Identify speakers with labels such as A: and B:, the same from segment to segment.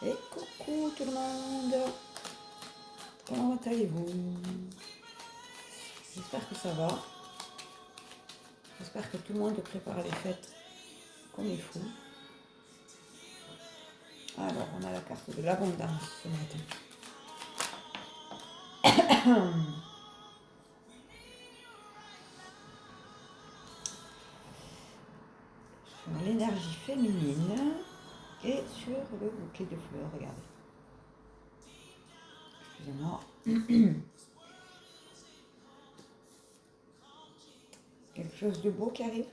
A: Et coucou tout le monde, comment allez-vous? J'espère que ça va. J'espère que tout le monde prépare les fêtes comme il faut. Alors, on a la carte de l'abondance ce matin. Sur l'énergie féminine et sur le bouquet de fleurs, regardez. Excusez-moi. Quelque chose de beau qui arrive.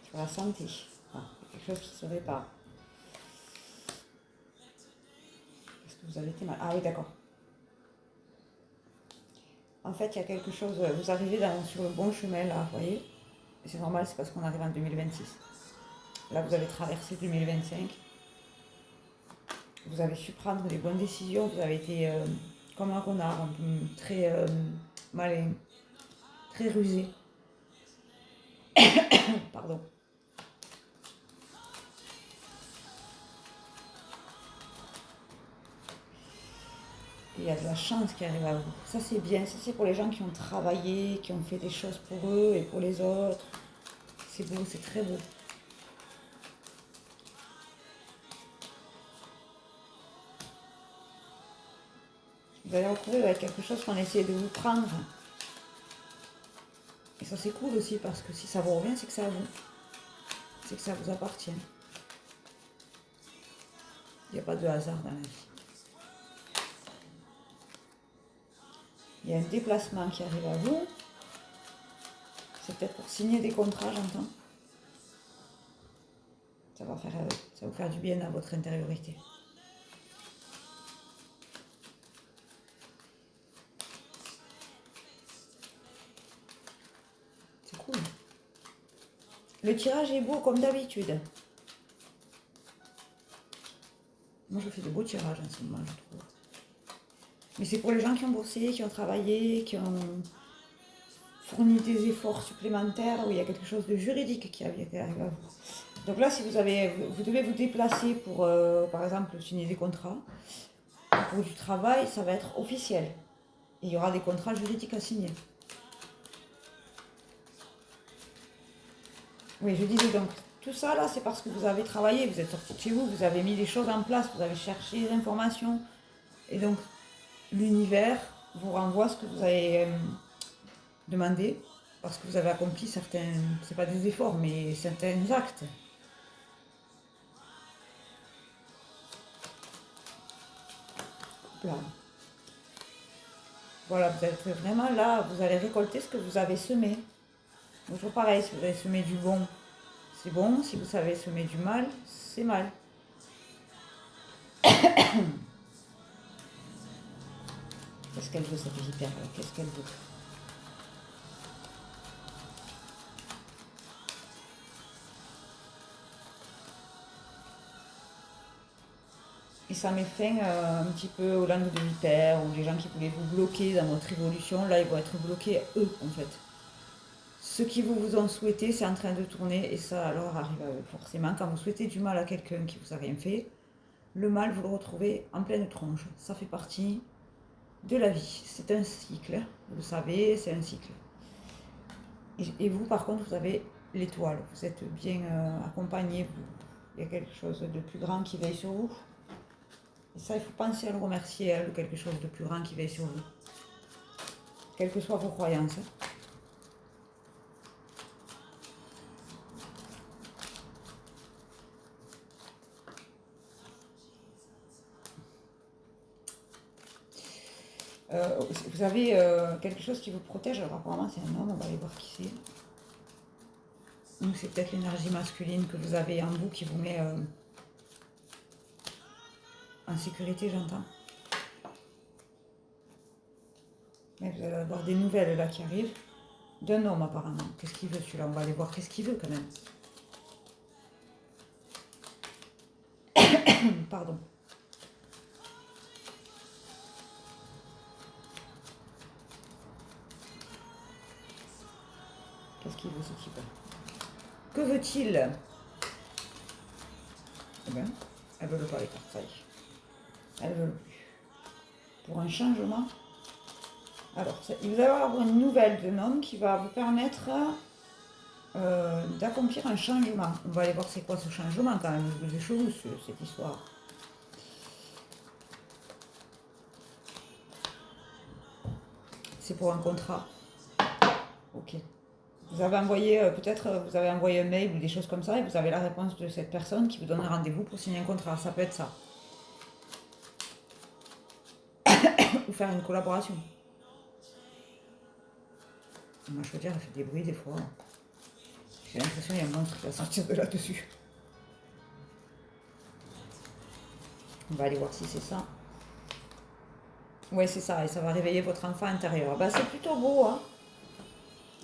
A: Sur la santé. Ah, quelque chose qui se répare. Est-ce que vous avez été mal? Ah oui, d'accord. En fait, il y a quelque chose, vous arrivez sur le bon chemin là, vous voyez. Et c'est normal, c'est parce qu'on arrive en 2026. Là, vous avez traversé 2025. Vous avez su prendre les bonnes décisions. Vous avez été comme un renard, un peu très malin, très rusé. Pardon. Et il y a de la chance qui arrive à vous. Ça, c'est bien. Ça, c'est pour les gens qui ont travaillé, qui ont fait des choses pour eux et pour les autres. C'est beau, c'est très beau. Vous allez retrouver avec quelque chose qu'on essayait de vous prendre. Et ça, c'est cool aussi parce que si ça vous revient, c'est que ça à vous. C'est que ça vous appartient. Il n'y a pas de hasard dans la vie. Il y a un déplacement qui arrive à vous. C'est peut-être pour signer des contrats, j'entends. Ça va vous faire du bien à votre intériorité. C'est cool. Le tirage est beau comme d'habitude. Moi, je fais de beaux tirages en ce moment, je trouve. Mais c'est pour les gens qui ont bossé, qui ont travaillé, qui ont fourni des efforts supplémentaires, où il y a quelque chose de juridique qui arrive à vous. Donc là, si vous devez vous déplacer pour, par exemple, signer des contrats, pour du travail, ça va être officiel. Et il y aura des contrats juridiques à signer. Oui, je disais donc, tout ça là, c'est parce que vous avez travaillé, vous êtes sorti de chez vous, vous avez mis les choses en place, vous avez cherché les informations. Et donc, l'univers vous renvoie ce que vous avez demandé, parce que vous avez accompli certains, c'est pas des efforts, mais certains actes. Là. Voilà, vous êtes vraiment là, vous allez récolter ce que vous avez semé. Toujours pareil, si vous avez semé du bon, c'est bon. Si vous savez semer du mal, c'est mal. Qu'est-ce qu'elle veut, cette vipère là? Qu'est-ce qu'elle veut? Et ça met fin un petit peu aux langues de vipère, ou les gens qui voulaient vous bloquer dans votre évolution. Là, ils vont être bloqués, eux, en fait. Ce qui vous ont souhaité, c'est en train de tourner, et ça, alors, arrive à eux. Forcément, quand vous souhaitez du mal à quelqu'un qui vous a rien fait, le mal, vous le retrouvez en pleine tronche. Ça fait partie de la vie. C'est un cycle, vous le savez, c'est un cycle. Et vous, par contre, vous avez l'étoile. Vous êtes bien accompagné. Il y a quelque chose de plus grand qui veille sur vous. Et ça, il faut penser à le remercier, à quelque chose de plus grand qui veille sur vous. Quelles que soient vos croyances. Vous avez quelque chose qui vous protège. Alors apparemment, c'est un homme. On va aller voir qui c'est. Donc c'est peut-être l'énergie masculine que vous avez en vous qui vous met en sécurité, j'entends. Mais vous allez avoir des nouvelles là qui arrivent. D'un homme apparemment. Qu'est-ce qu'il veut celui-là? On va aller voir qu'est-ce qu'il veut quand même. Pardon. Qu'est-ce qu'il veut ce type? Que veut-il? Eh bien, elles ne veulent pas les cartes, ça y est. Elles ne veulent plus. Pour un changement. Alors, vous allez avoir une nouvelle d'un homme qui va vous permettre d'accomplir un changement. On va aller voir c'est quoi ce changement quand même. C'est chelou cette histoire. C'est pour un contrat. Ok. Vous avez envoyé, peut-être vous avez envoyé un mail ou des choses comme ça et vous avez la réponse de cette personne qui vous donne un rendez-vous pour signer un contrat. Ça peut être ça. Ou faire une collaboration. Ma chaudière, elle fait des bruits des fois. J'ai l'impression qu'il y a un monstre qui va sortir de là-dessus. On va aller voir si c'est ça. Ouais, c'est ça. Et ça va réveiller votre enfant intérieur. Ben, c'est plutôt beau, hein.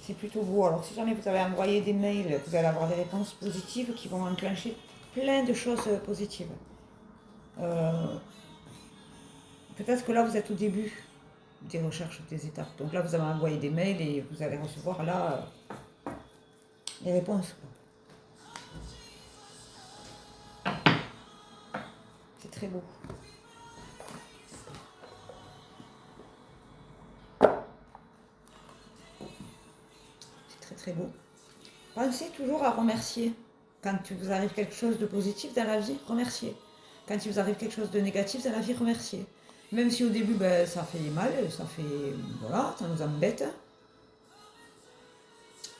A: C'est plutôt beau. Alors, si jamais vous avez envoyé des mails, vous allez avoir des réponses positives qui vont enclencher plein de choses positives. Peut-être que là, vous êtes au début des recherches des étapes. Donc là, vous avez envoyé des mails et vous allez recevoir là les réponses. C'est très beau. C'est très très beau. Pensez toujours à remercier. Quand vous arrive quelque chose de positif dans la vie, remerciez. Quand il vous arrive quelque chose de négatif dans la vie, remerciez. Même si au début, ben, ça fait mal, ça fait... Voilà, ça nous embête.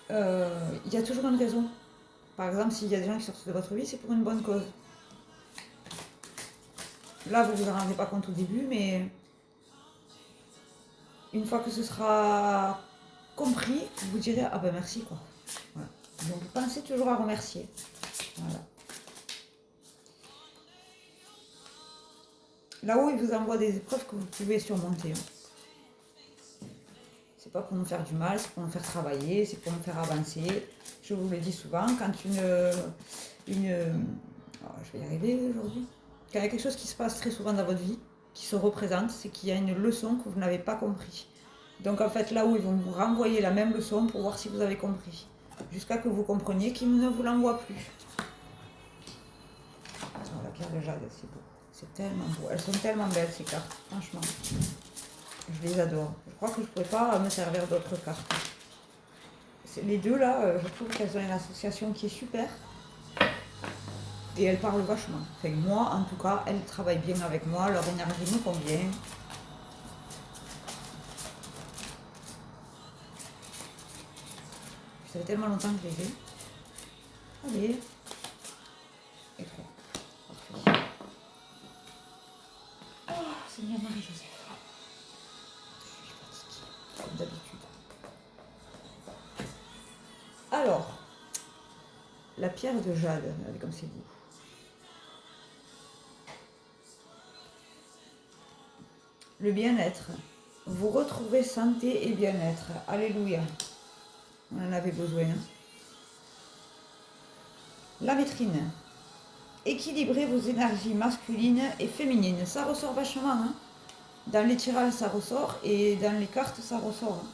A: Il y a toujours une raison. Par exemple, s'il y a des gens qui sortent de votre vie, c'est pour une bonne cause. Là, vous ne vous en rendez pas compte au début, mais une fois que ce sera compris, vous direz « Ah ben merci » quoi. Voilà. Donc, pensez toujours à remercier. Voilà. Là-haut, il vous envoie des épreuves que vous pouvez surmonter. C'est pas pour nous faire du mal, c'est pour nous faire travailler, c'est pour nous faire avancer. Je vous le dis souvent, quand je vais y arriver aujourd'hui. Quand il y a quelque chose qui se passe très souvent dans votre vie, qui se représente, c'est qu'il y a une leçon que vous n'avez pas compris. Donc en fait, là où ils vont vous renvoyer la même leçon pour voir si vous avez compris. Jusqu'à que vous compreniez qu'ils ne vous l'envoient plus. Oh, la pierre de jade, c'est beau. C'est tellement beau. Elles sont tellement belles ces cartes, franchement. Je les adore. Je crois que je ne pourrais pas me servir d'autres cartes. Les deux là, je trouve qu'elles ont une association qui est super. Et elles parlent vachement. Enfin, moi, en tout cas, elles travaillent bien avec moi. Leur énergie me convient. Ça fait tellement longtemps que je les ai. Allez. Et trois. Parfait. Oh, c'est bien Marie-Joseph. Je suis fatiguée, comme d'habitude. Alors, la pierre de jade, regardez comme c'est beau. Le bien-être. Vous retrouvez santé et bien-être. Alléluia. On en avait besoin. La vitrine. Équilibrez vos énergies masculines et féminines. Ça ressort vachement. Hein. Dans les tirages, ça ressort. Et dans les cartes, ça ressort. Hein.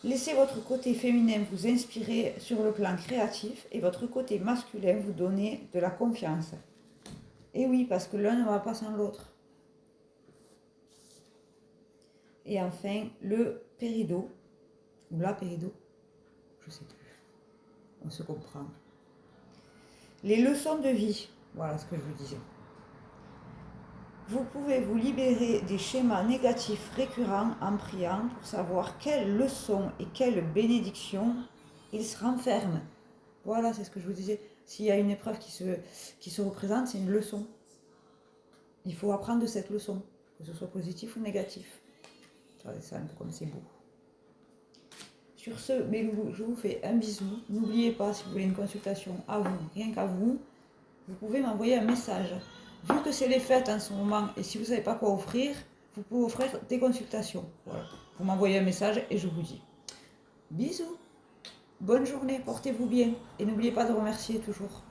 A: Laissez votre côté féminin vous inspirer sur le plan créatif et votre côté masculin vous donner de la confiance. Et oui, parce que l'un ne va pas sans l'autre. Et enfin, le péridot, ou la péridot, je ne sais plus, on se comprend. Les leçons de vie, voilà ce que je vous disais. Vous pouvez vous libérer des schémas négatifs récurrents en priant pour savoir quelles leçons et quelles bénédictions ils se renferment. Voilà, c'est ce que je vous disais. S'il y a une épreuve qui se représente, c'est une leçon. Il faut apprendre de cette leçon, que ce soit positif ou négatif. C'est un peu comme c'est beau. Sur ce, mes loulous, je vous fais un bisou. N'oubliez pas, si vous voulez une consultation à vous, rien qu'à vous, vous pouvez m'envoyer un message. Vu que c'est les fêtes en ce moment, et si vous ne savez pas quoi offrir, vous pouvez offrir des consultations. Voilà. Vous m'envoyez un message et je vous dis bisous. Bonne journée, portez-vous bien. Et n'oubliez pas de remercier toujours.